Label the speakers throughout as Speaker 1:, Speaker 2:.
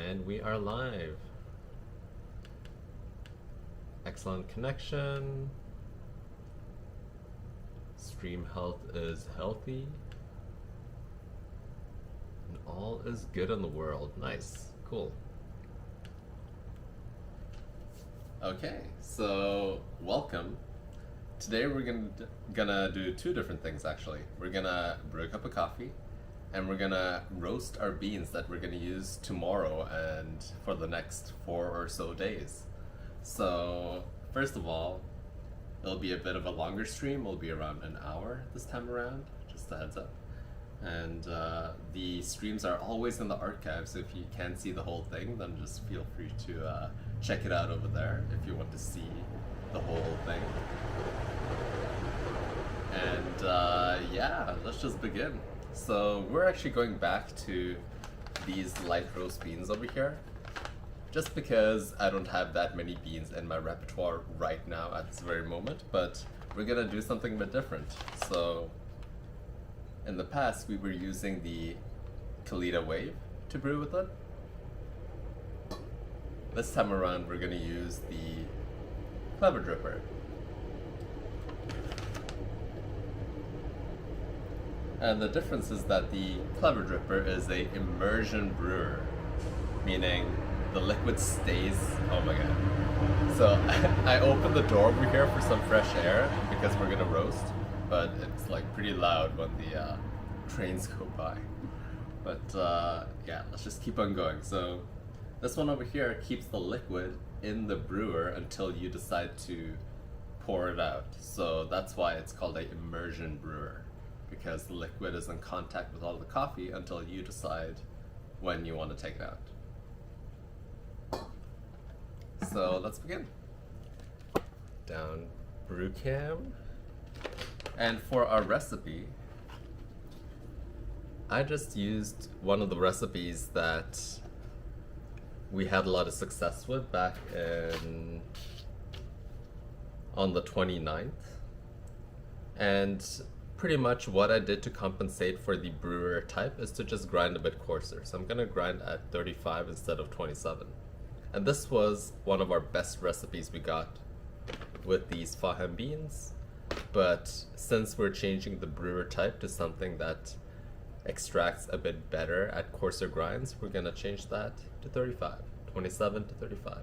Speaker 1: And we are live. Excellent connection. Stream health is healthy. And all is good in the world. Nice. Cool. Okay, so welcome. Today we're gonna do two different things actually. We're gonna brew a cup of coffee and we're gonna roast our beans that we're gonna use tomorrow and for the next 4 or so days. So first of all, it'll be a bit of a longer stream. It'll be around an hour this time around, just a heads up. And the streams are always in the archive, so if you can't see the whole thing, then just feel free to check it out over there if you want to see the whole thing. And yeah, let's just begin. So we're actually going back to these light roast beans over here, just because I don't have that many beans in my repertoire right now at this very moment, but we're gonna do something a bit different. So in the past, we were using the Kalita Wave to brew with it. This time around, we're gonna use the Clever Dripper. And the difference is that the Clever Dripper is a immersion brewer, meaning the liquid stays, oh my god. So I opened the door over here for some fresh air because we're gonna roast, but it's like pretty loud when the trains go by. But yeah, let's just keep on going. So this one over here keeps the liquid in the brewer until you decide to pour it out. So that's why it's called an immersion brewer, because the liquid is in contact with all the coffee until you decide when you want to take it out. So let's begin. Down brew cam. And for our recipe, I just used one of the recipes that we had a lot of success with back on the 29th. And pretty much what I did to compensate for the brewer type is to just grind a bit coarser. So I'm gonna grind at 35 instead of 27. And this was one of our best recipes we got with these Fahem beans. But since we're changing the brewer type to something that extracts a bit better at coarser grinds, we're gonna change that to 35, 27 to 35.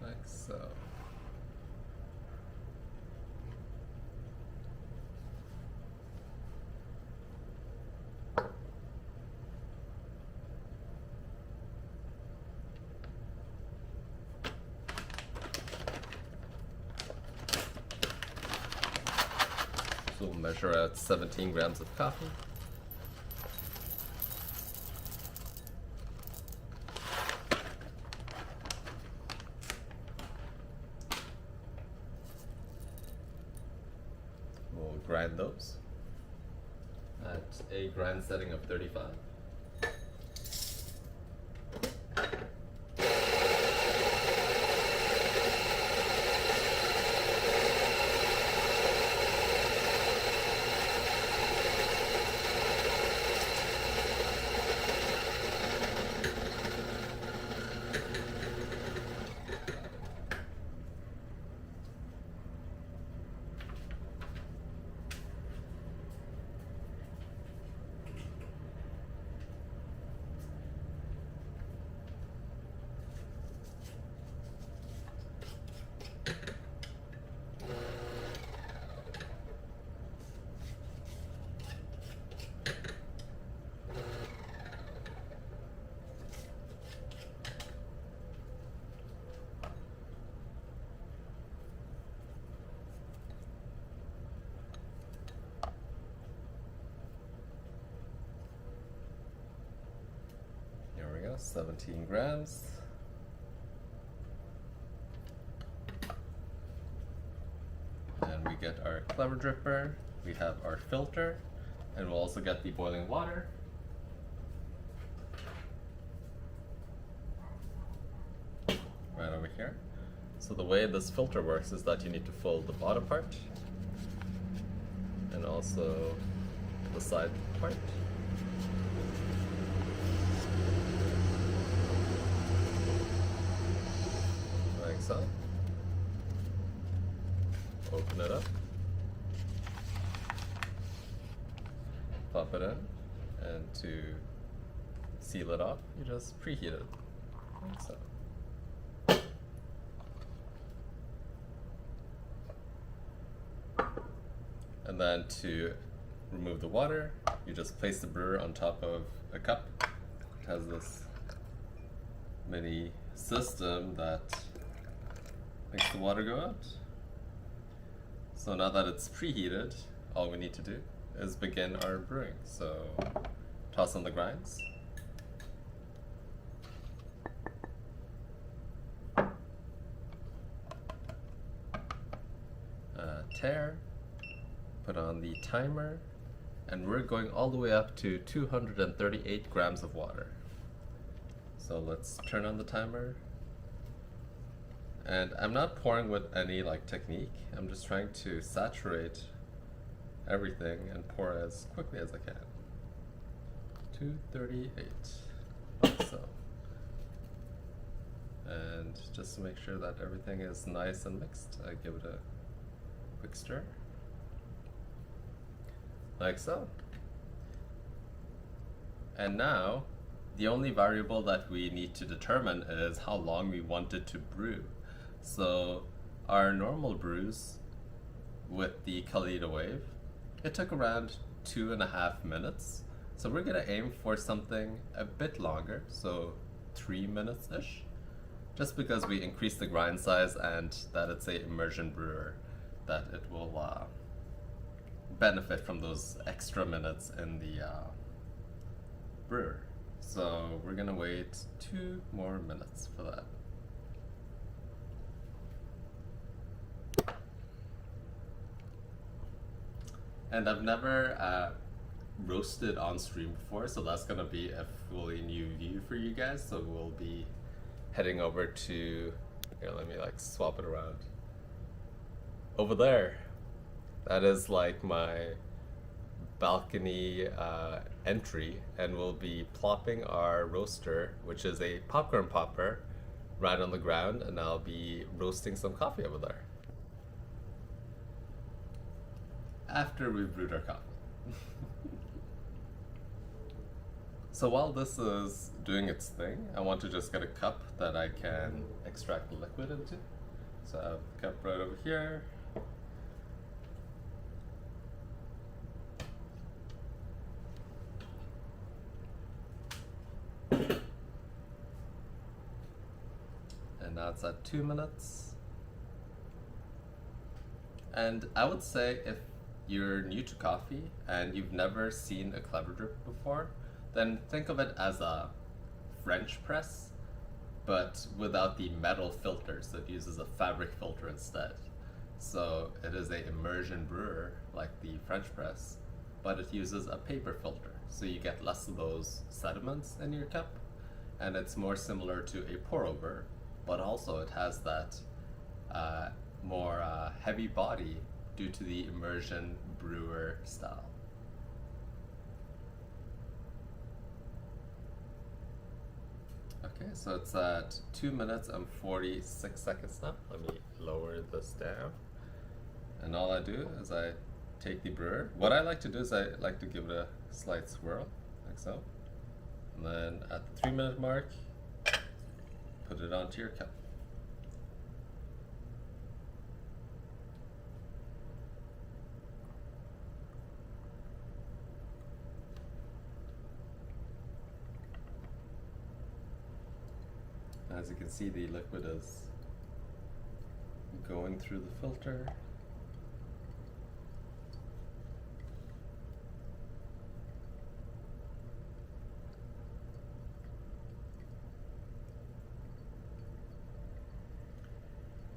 Speaker 1: Like so. So we'll measure out 17 grams of coffee. We'll grind those at a grind setting of 35. Here we go, 17 grams. And we get our Clever Dripper, we have our filter, and we'll also get the boiling water. Right over here. So the way this filter works is that you need to fold the bottom part also the side part. Like so. Open it up. Pop it in, and to seal it off, you just preheat it, like so. And then to remove the water, you just place the brewer on top of a cup. It has this mini system that makes the water go out. So now that it's preheated, all we need to do is begin our brewing. So toss in the grinds. Tare. Put on the timer, and we're going all the way up to 238 grams of water. So let's turn on the timer. And I'm not pouring with any technique. I'm just trying to saturate everything and pour as quickly as I can. 238. So. And just to make sure that everything is nice and mixed, I give it a quick stir. Like so. And now, the only variable that we need to determine is how long we want it to brew. So our normal brews with the Kalita wave, it took around 2.5 minutes. So we're gonna aim for something a bit longer, so 3 minutes-ish, just because we increased the grind size and that it's a immersion brewer, that it will benefit from those extra minutes in the brewer. So we're gonna wait 2 more minutes for that. And I've never roasted on stream before, so that's gonna be a fully new view for you guys. So we'll be heading over to, here, let me swap it around. Over there. That is my balcony entry, and we'll be plopping our roaster, which is a popcorn popper, right on the ground, and I'll be roasting some coffee over there. After we've brewed our coffee. So while this is doing its thing, I want to just get a cup that I can extract the liquid into. So I have a cup right over here. And now it's at 2 minutes. And I would say if you're new to coffee and you've never seen a clever drip before, then think of it as a French press, but without the metal filters. So it uses a fabric filter instead. So it is a immersion brewer like the French press, but it uses a paper filter. So you get less of those sediments in your cup, and it's more similar to a pour over, but also it has that more heavy body due to the immersion brewer style. Okay, so it's at 2 minutes and 46 seconds now. Let me lower this down. And all I do is I take the brewer. What I like to do is I like to give it a slight swirl, like so. And then at the 3 minute mark, put it onto your cup. As you can see, the liquid is going through the filter.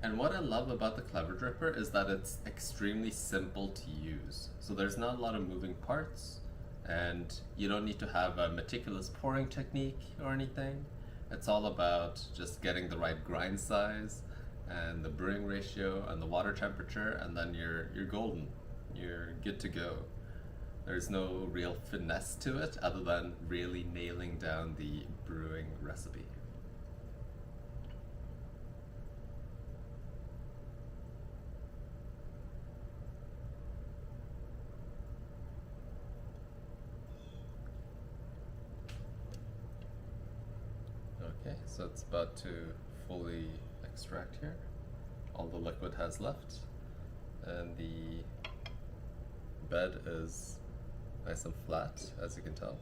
Speaker 1: And what I love about the Clever Dripper is that it's extremely simple to use. So there's not a lot of moving parts, and you don't need to have a meticulous pouring technique or anything. It's all about just getting the right grind size and the brewing ratio and the water temperature, and then you're golden. You're good to go. There's no real finesse to it other than really nailing down the brewing recipe. Okay, so it's about to fully extract here. All the liquid has left, and the bed is nice and flat, as you can tell.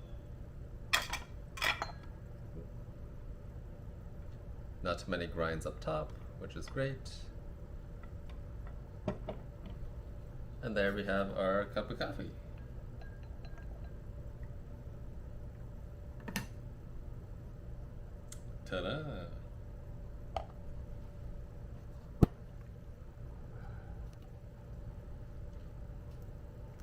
Speaker 1: Not too many grinds up top, which is great. And there we have our cup of coffee. Ta-da!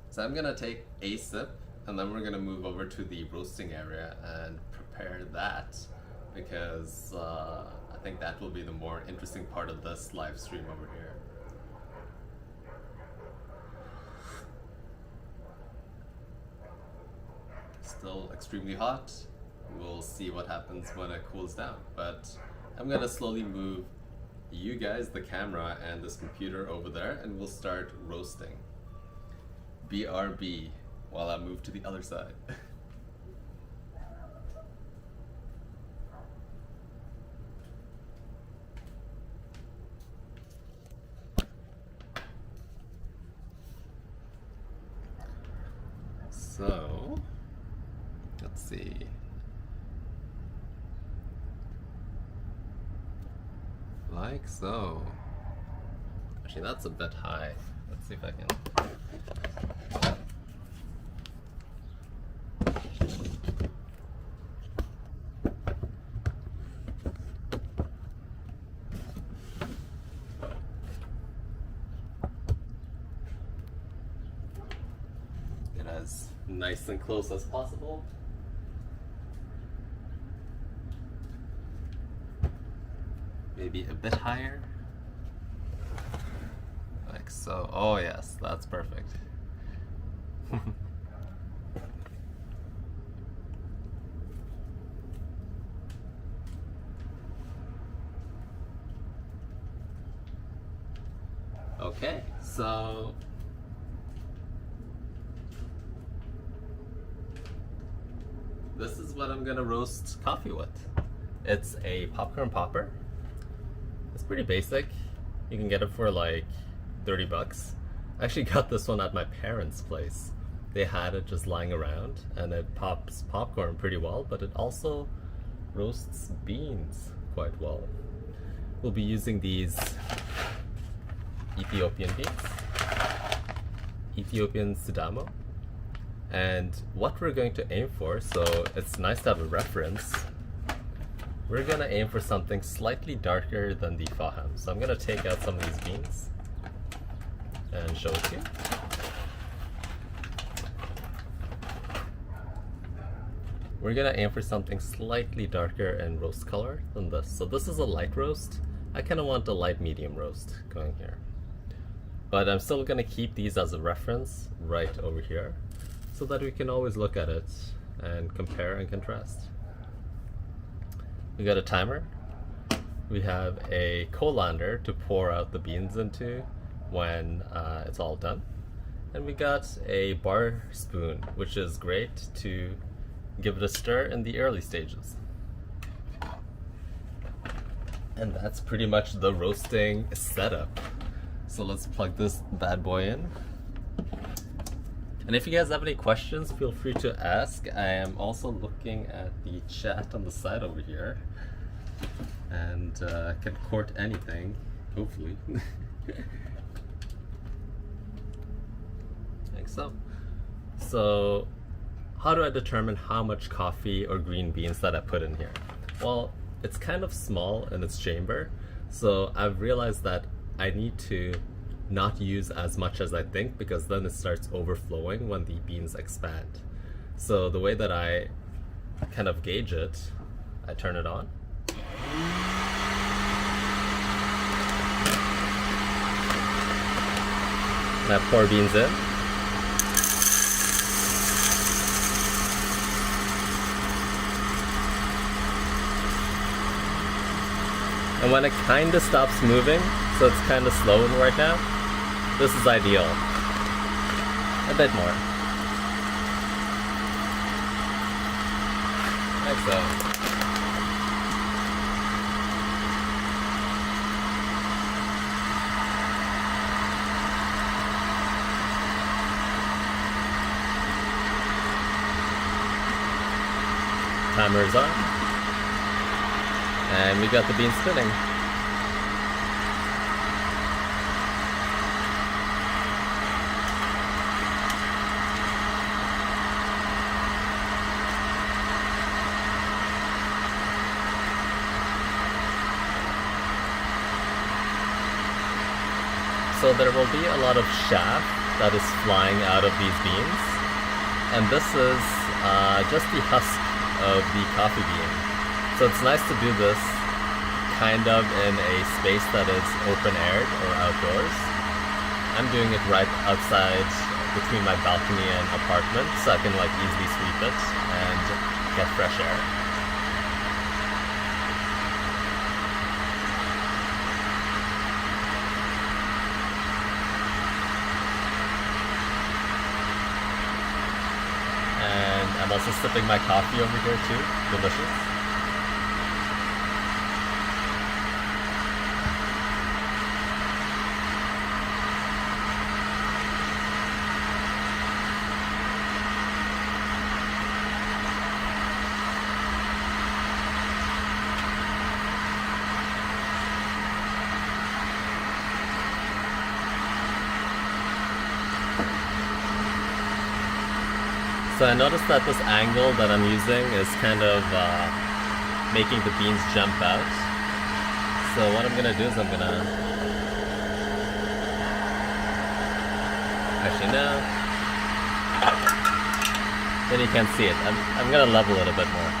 Speaker 1: So I'm gonna take a sip, and then we're gonna move over to the roasting area and prepare that, because I think that will be the more interesting part of this live stream over here. Still extremely hot. We'll see what happens when it cools down, but I'm gonna slowly move you guys, the camera, and this computer over there, and we'll start roasting. BRB, while I move to the other side. So, let's see. Like so. Actually, that's a bit high. Let's see if I can. Get as nice and close as possible. Maybe a bit higher. Like so. Oh yes, that's perfect. Okay, so this is what I'm gonna roast coffee with. It's a popcorn popper. It's pretty basic. You can get it for like 30 bucks. I actually got this one at my parents' place. They had it just lying around, and it pops popcorn pretty well, but it also roasts beans quite well. We'll be using these Ethiopian beans, Ethiopian Sidamo. And what we're going to aim for, so it's nice to have a reference, we're gonna aim for something slightly darker than the Fahem. So I'm gonna take out some of these beans and show it to you. We're gonna aim for something slightly darker in roast color than this. So this is a light roast. I kind of want a light medium roast going here. But I'm still gonna keep these as a reference right over here so that we can always look at it and compare and contrast. We got a timer. We have a colander to pour out the beans into when it's all done. And we got a bar spoon, which is great to give it a stir in the early stages. And that's pretty much the roasting setup. So let's plug this bad boy in. And if you guys have any questions, feel free to ask. I am also looking at the chat on the side over here, and can court anything, hopefully. I think so. So, how do I determine how much coffee or green beans that I put in here? Well, it's kind of small in its chamber, so I've realized that I need to not use as much as I think, because then it starts overflowing when the beans expand. So the way that I kind of gauge it, I turn it on. And I pour beans in. And when it kind of stops moving, so it's kind of slow right now, this is ideal. A bit more. Like so. Timer's on. And we got the bean spinning. So there will be a lot of chaff that is flying out of these beans. And this is just the husk of the coffee bean. So it's nice to do this kind of in a space that is open aired or outdoors. I'm doing it right outside between my balcony and apartment, so I can like easily sweep it and get fresh air. I'm also sipping my coffee over here too. Delicious. So I noticed that this angle that I'm using is kind of making the beans jump out. So what I'm gonna do is I'm gonna actually no. Then you can't see it. I'm gonna level it a bit more.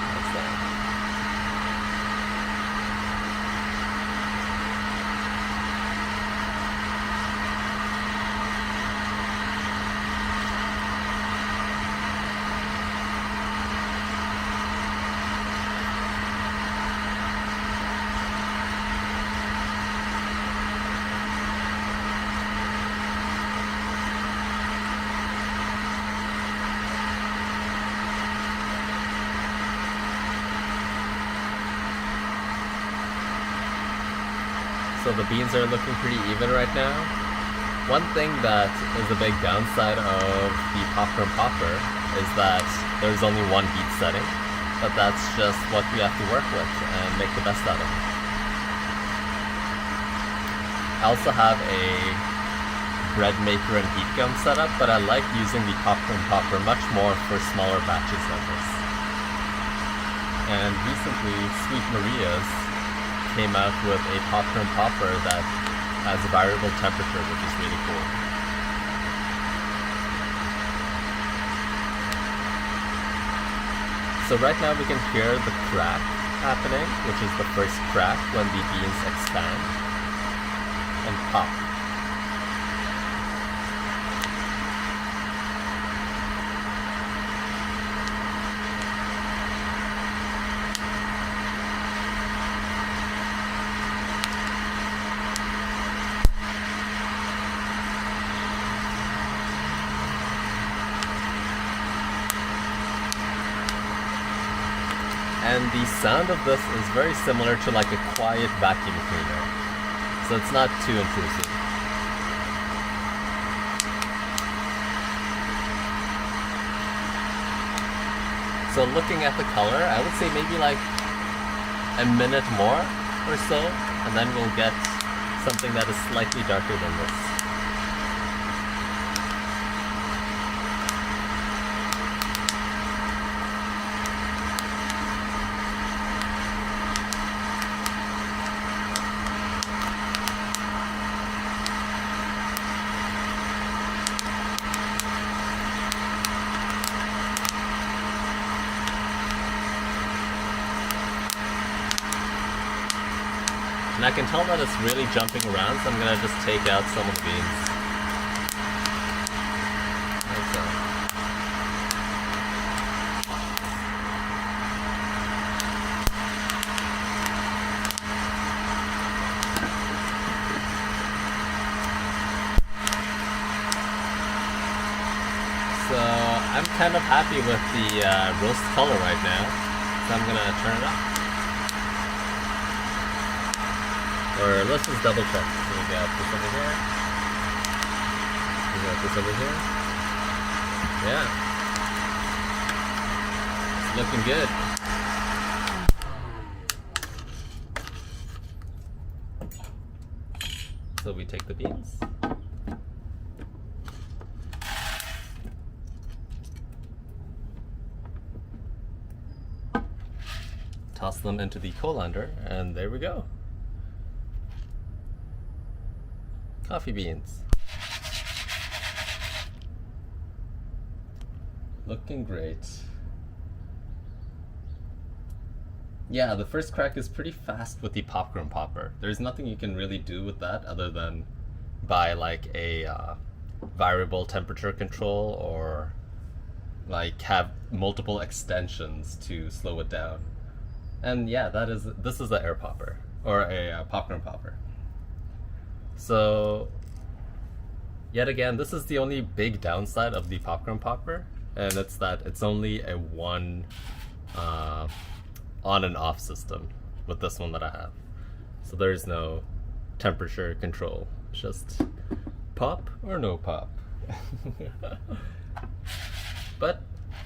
Speaker 1: So the beans are looking pretty even right now. One thing that is a big downside of the popcorn popper is that there's only one heat setting, but that's just what we have to work with and make the best out of it. I also have a bread maker and heat gun setup, but I like using the popcorn popper much more for smaller batches like this. And recently, Sweet Maria's came out with a popcorn popper that has a variable temperature, which is really cool. So right now we can hear the crack happening, which is the first crack when the beans expand and pop. And the sound of this is very similar to like a quiet vacuum cleaner. So it's not too intrusive. So looking at the color, I would say maybe like a minute more or so, and then we'll get something that is slightly darker than this. And I can tell that it's really jumping around, so I'm gonna just take out some of the beans. Like so. I'm kind of happy with the roast color right now, so I'm gonna turn it up. Or let's just double check. So we got this over here. We got this over here. Yeah. It's looking good. So we take the beans. Toss them into the colander, and there we go. Coffee beans. Looking great. Yeah, the first crack is pretty fast with the popcorn popper. There's nothing you can really do with that other than buy like a variable temperature control or like have multiple extensions to slow it down. And yeah, this is the air popper or a popcorn popper. So yet again, this is the only big downside of the popcorn popper, and it's that it's only a one on and off system with this one that I have. So there's no temperature control, it's just pop or no pop. But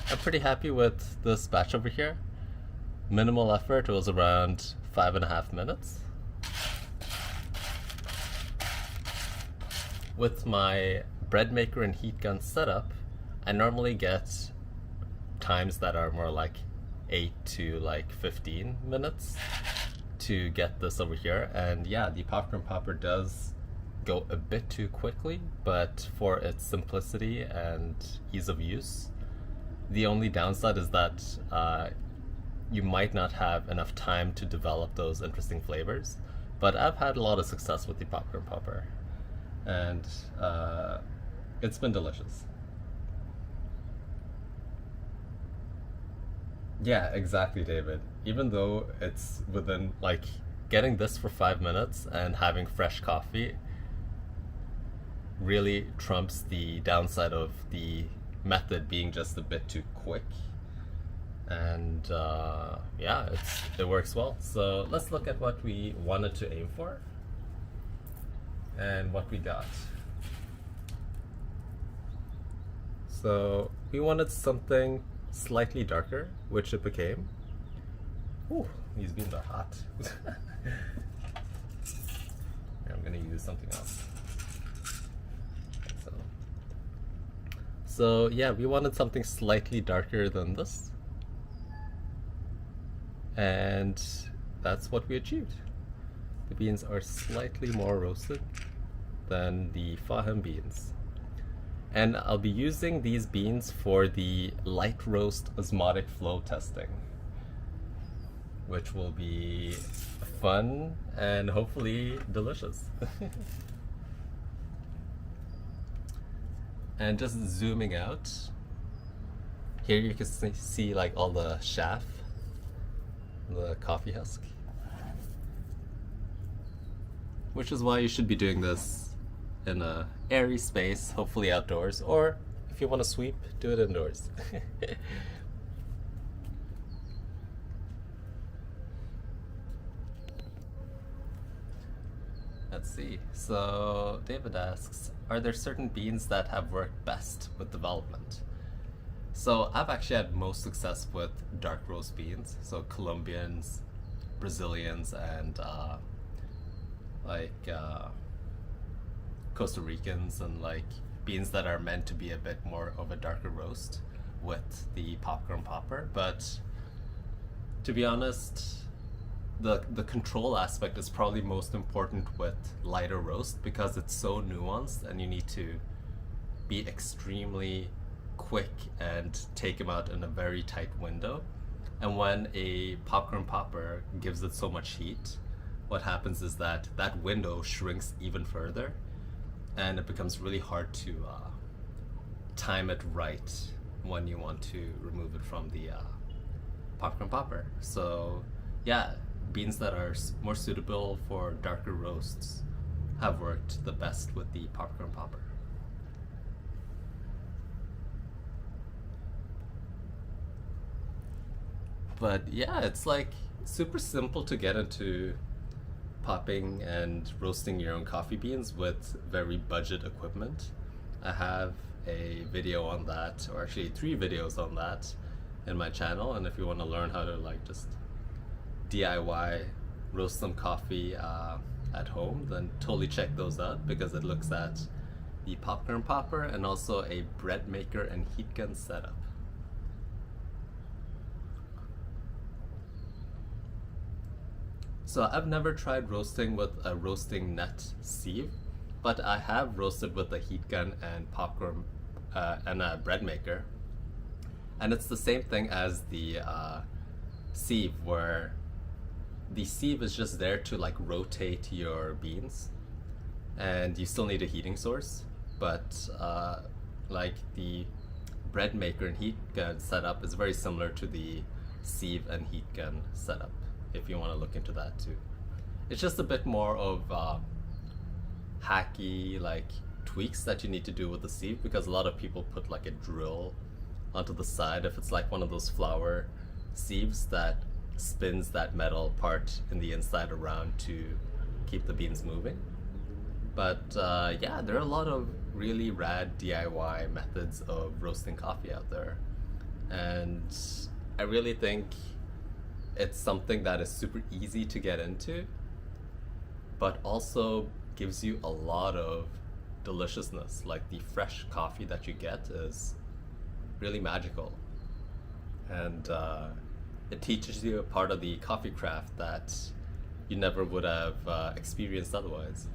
Speaker 1: I'm pretty happy with this batch over here. Minimal effort, it was around 5.5 minutes. With my bread maker and heat gun setup, I normally get times that are more like 8 to like 15 minutes to get this over here. And yeah, the popcorn popper does go a bit too quickly, but for its simplicity and ease of use, the only downside is that you might not have enough time to develop those interesting flavors. But I've had a lot of success with the popcorn popper, and it's been delicious. Yeah, exactly, David. Even though it's within, like, getting this for 5 minutes and having fresh coffee really trumps the downside of the method being just a bit too quick. And yeah, it works well. So let's look at what we wanted to aim for and what we got. So we wanted something slightly darker, which it became. Ooh, these beans are hot. Here, I'm gonna use something else. So yeah, we wanted something slightly darker than this, and that's what we achieved. The beans are slightly more roasted than the Fahem beans. And I'll be using these beans for the light roast osmotic flow testing, which will be fun and hopefully delicious. And just zooming out, here you can see like all the chaff, the coffee husk, which is why you should be doing this in a airy space, hopefully outdoors, or if you want to sweep, do it indoors. Let's see. So David asks, are there certain beans that have worked best with development? So I've actually had most success with dark roast beans, so Colombians, Brazilians, and Costa Ricans, and like beans that are meant to be a bit more of a darker roast with the popcorn popper. But to be honest, the control aspect is probably most important with lighter roast, because it's so nuanced and you need to be extremely quick and take them out in a very tight window. And when a popcorn popper gives it so much heat, what happens is that that window shrinks even further, and it becomes really hard to time it right when you want to remove it from the popcorn popper. So yeah, beans that are more suitable for darker roasts have worked the best with the popcorn popper. But yeah, it's like super simple to get into popping and roasting your own coffee beans with very budget equipment. I have a video on that, or actually three videos on that in my channel, and if you want to learn how to like just DIY roast some coffee at home, then totally check those out because it looks at the popcorn popper and also a bread maker and heat gun setup. So I've never tried roasting with a roasting net sieve, but I have roasted with a heat gun and popcorn and a bread maker. And it's the same thing as the sieve, where the sieve is just there to like rotate your beans, and you still need a heating source. But like the bread maker and heat gun setup is very similar to the sieve and heat gun setup, if you want to look into that too. It's just a bit more of hacky like tweaks that you need to do with the sieve, because a lot of people put like a drill onto the side if it's like one of those flower sieves that spins that metal part in the inside around to keep the beans moving. But yeah, there are a lot of really rad DIY methods of roasting coffee out there, and I really think it's something that is super easy to get into, but also gives you a lot of deliciousness. Like the fresh coffee that you get is really magical, and it teaches you a part of the coffee craft that you never would have experienced otherwise.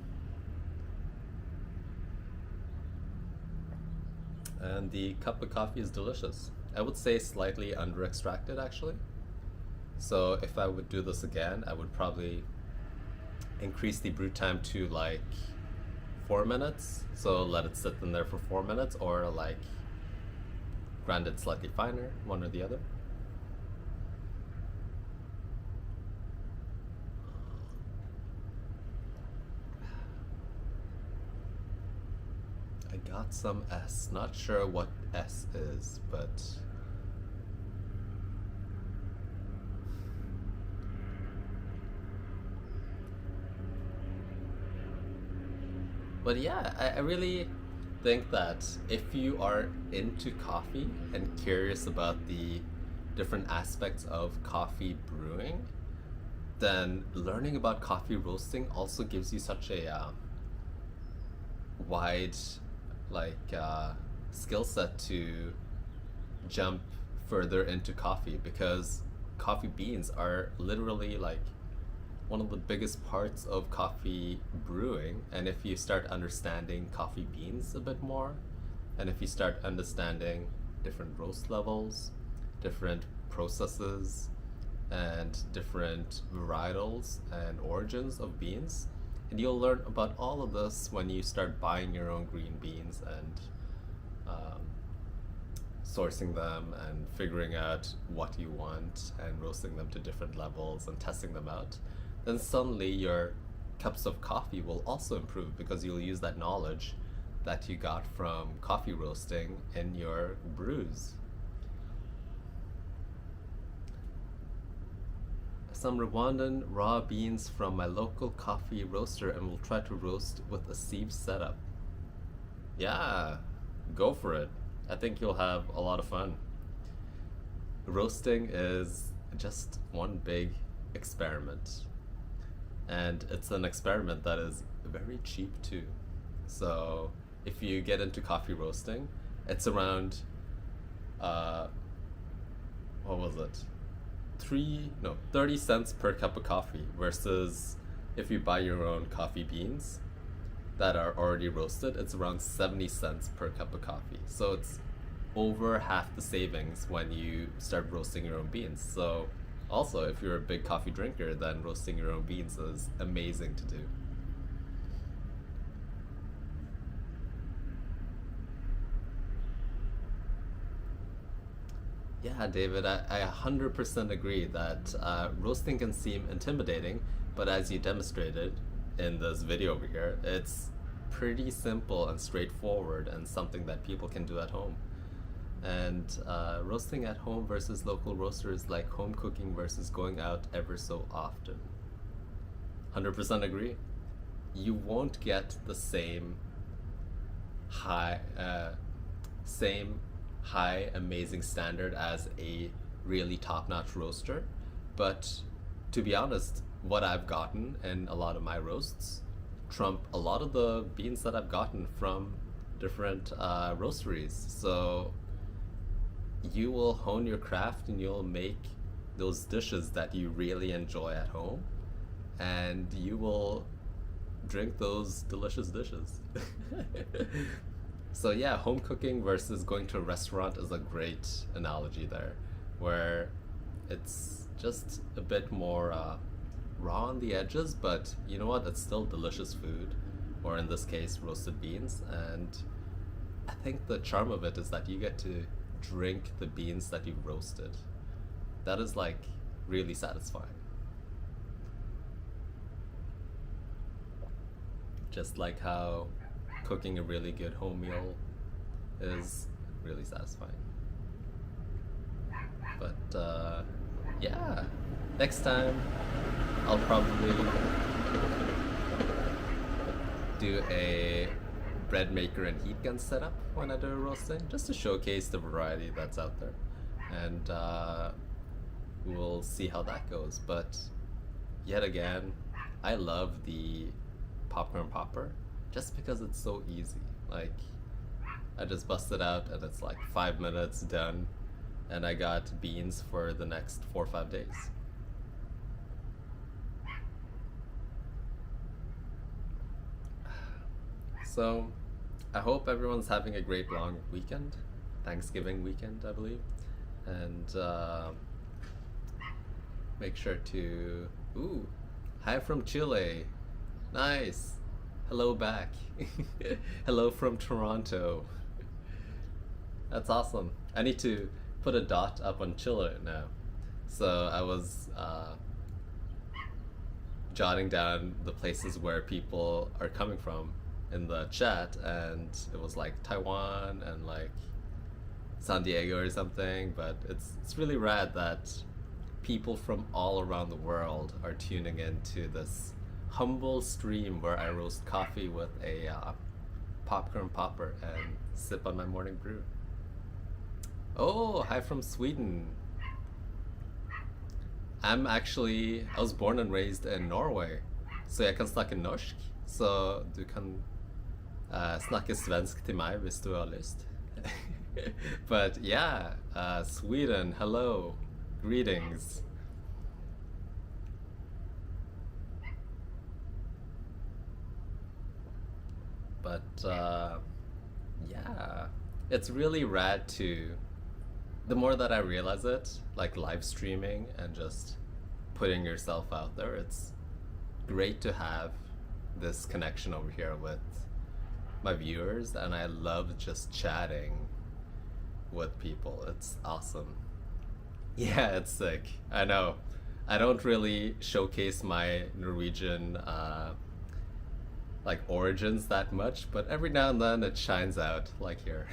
Speaker 1: And the cup of coffee is delicious. I would say slightly under extracted actually. So if I would do this again, I would probably increase the brew time to like 4 minutes. So let it sit in there for 4 minutes, or like grind it slightly finer, one or the other. I got some S. Not sure what S is, but yeah, I really think that if you are into coffee and curious about the different aspects of coffee brewing, then learning about coffee roasting also gives you such a wide like skill set to jump further into coffee, because coffee beans are literally like one of the biggest parts of coffee brewing. And if you start understanding coffee beans a bit more, and if you start understanding different roast levels, different processes, and different varietals and origins of beans, and you'll learn about all of this when you start buying your own green beans and sourcing them and figuring out what you want and roasting them to different levels and testing them out. Then suddenly your cups of coffee will also improve, because you'll use that knowledge that you got from coffee roasting in your brews. Some Rwandan raw beans from my local coffee roaster, and we'll try to roast with a sieve setup. Yeah, go for it. I think you'll have a lot of fun. Roasting is just one big experiment, and it's an experiment that is very cheap too. So if you get into coffee roasting, it's around what was it? 30 cents per cup of coffee, versus if you buy your own coffee beans that are already roasted, it's around 70 cents per cup of coffee. So it's over half the savings when you start roasting your own beans. So also, if you're a big coffee drinker, then roasting your own beans is amazing to do. Yeah, David, I 100% agree that roasting can seem intimidating, but as you demonstrated in this video over here, it's pretty simple and straightforward, and something that people can do at home. And roasting at home versus local roasters, like home cooking versus going out ever so often. 100% agree. You won't get the high, same high amazing standard as a really top-notch roaster, but to be honest, what I've gotten in a lot of my roasts trump a lot of the beans that I've gotten from different roasteries. So you will hone your craft and you'll make those dishes that you really enjoy at home, and you will drink those delicious dishes. So yeah, home cooking versus going to a restaurant is a great analogy there, where it's just a bit more raw on the edges, but you know what? It's still delicious food, or in this case, roasted beans. And I think the charm of it is that you get to drink the beans that you've roasted. That is like really satisfying. Just like how cooking a really good home meal is really satisfying. But yeah, next time I'll probably do a bread maker and heat gun setup when I do a roasting, just to showcase the variety that's out there. And we'll see how that goes. But yet again, I love the popcorn popper just because it's so easy. Like, I just bust it out and it's like 5 minutes done, and I got beans for the next 4 or 5 days. So I hope everyone's having a great long weekend, Thanksgiving weekend, I believe, and make sure to, ooh, hi from Chile, nice, hello back, hello from Toronto, that's awesome. I need to put a dot up on Chile now. So I was jotting down the places where people are coming from in the chat, and it was like Taiwan and like San Diego or something, but it's really rad that people from all around the world are tuning into this humble stream where I roast coffee with a popcorn popper and sip on my morning brew. Oh, hi from Sweden. I was born and raised in Norway, så jeg kan snakke norsk, så du kan snakke svensk til meg hvis du har lyst. But yeah, Sweden, hello, greetings. But yeah, it's really rad to, the more that I realize it, like live streaming and just putting yourself out there, it's great to have this connection over here with my viewers, and I love just chatting with people. It's awesome. Yeah, it's sick. I know. I don't really showcase my Norwegian like origins that much, but every now and then it shines out, like here.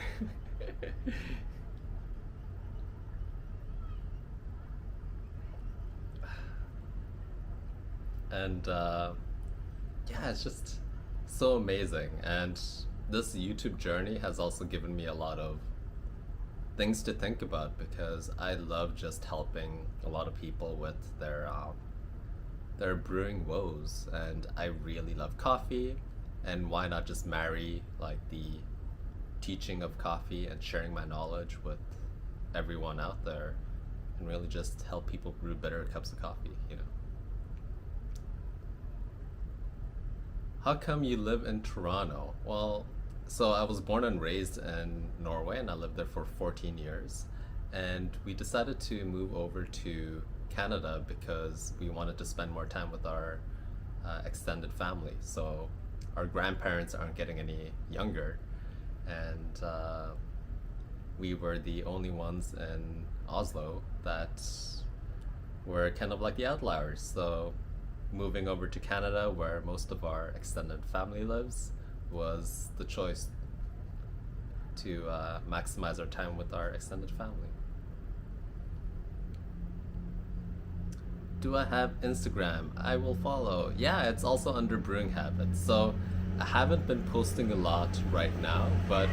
Speaker 1: And yeah, it's just so amazing. And this YouTube journey has also given me a lot of things to think about, because I love just helping a lot of people with their brewing woes, and I really love coffee, and why not just marry like the teaching of coffee and sharing my knowledge with everyone out there, and really just help people brew better cups of coffee, you know. How come you live in Toronto? Well, so I was born and raised in Norway, and I lived there for 14 years. And we decided to move over to Canada because we wanted to spend more time with our extended family. So our grandparents aren't getting any younger, and we were the only ones in Oslo that were kind of like the outliers. So moving over to Canada, where most of our extended family lives, was the choice to maximize our time with our extended family. Do I have Instagram? I will follow. Yeah, it's also under Brewing Habits. So I haven't been posting a lot right now, but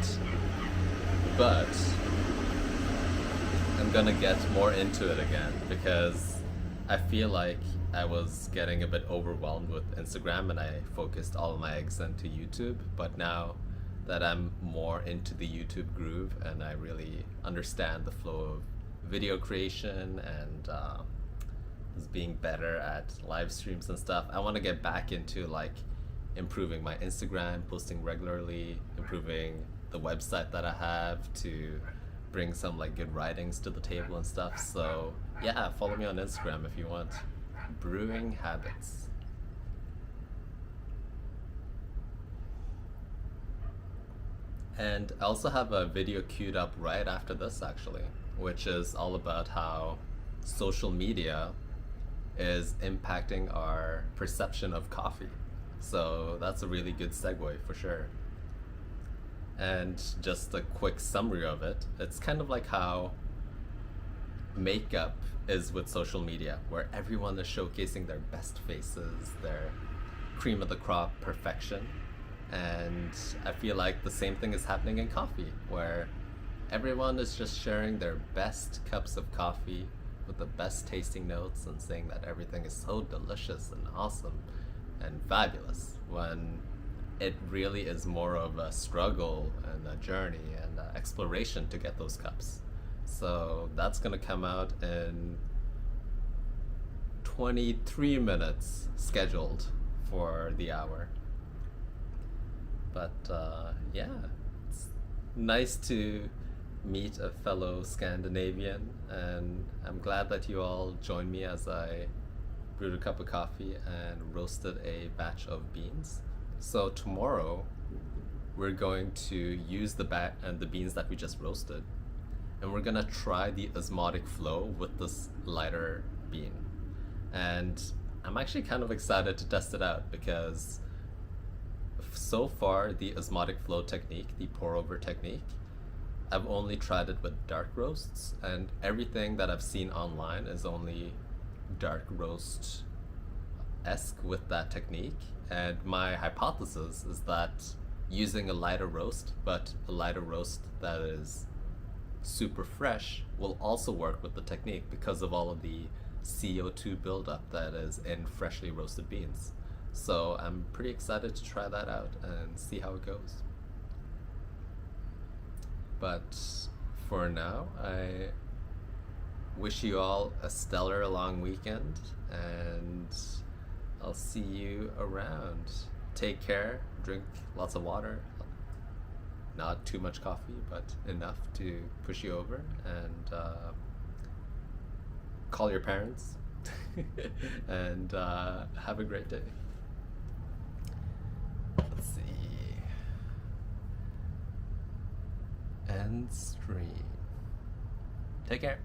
Speaker 1: I'm gonna get more into it again because I feel like I was getting a bit overwhelmed with Instagram and I focused all my eggs into YouTube. But now that I'm more into the YouTube groove and I really understand the flow of video creation and is being better at live streams and stuff, I want to get back into like improving my Instagram, posting regularly, improving the website that I have to bring some like good writings to the table and stuff. So yeah, follow me on Instagram if you want. Brewing Habits. And I also have a video queued up right after this actually, which is all about how social media is impacting our perception of coffee. So that's a really good segue for sure. And just a quick summary of it, it's kind of like how makeup is with social media, where everyone is showcasing their best faces, their cream of the crop perfection. And I feel like the same thing is happening in coffee, where everyone is just sharing their best cups of coffee with the best tasting notes and saying that everything is so delicious and awesome and fabulous, when it really is more of a struggle and a journey and a exploration to get those cups. So that's gonna come out in 23 minutes scheduled for the hour. But yeah, it's nice to meet a fellow Scandinavian, and I'm glad that you all joined me as I brewed a cup of coffee and roasted a batch of beans. So tomorrow we're going to use the beans that we just roasted, and we're gonna try the osmotic flow with this lighter bean. And I'm actually kind of excited to test it out because so far the osmotic flow technique, the pour over technique, I've only tried it with dark roasts, and everything that I've seen online is only dark roast-esque with that technique. And my hypothesis is that using a lighter roast, but a lighter roast that is super fresh, will also work with the technique because of all of the CO2 buildup that is in freshly roasted beans. So I'm pretty excited to try that out and see how it goes. But for now, I wish you all a stellar long weekend, and I'll see you around. Take care, drink lots of water, not too much coffee, but enough to push you over, and call your parents, and have a great day. Let's see. End stream. Take care.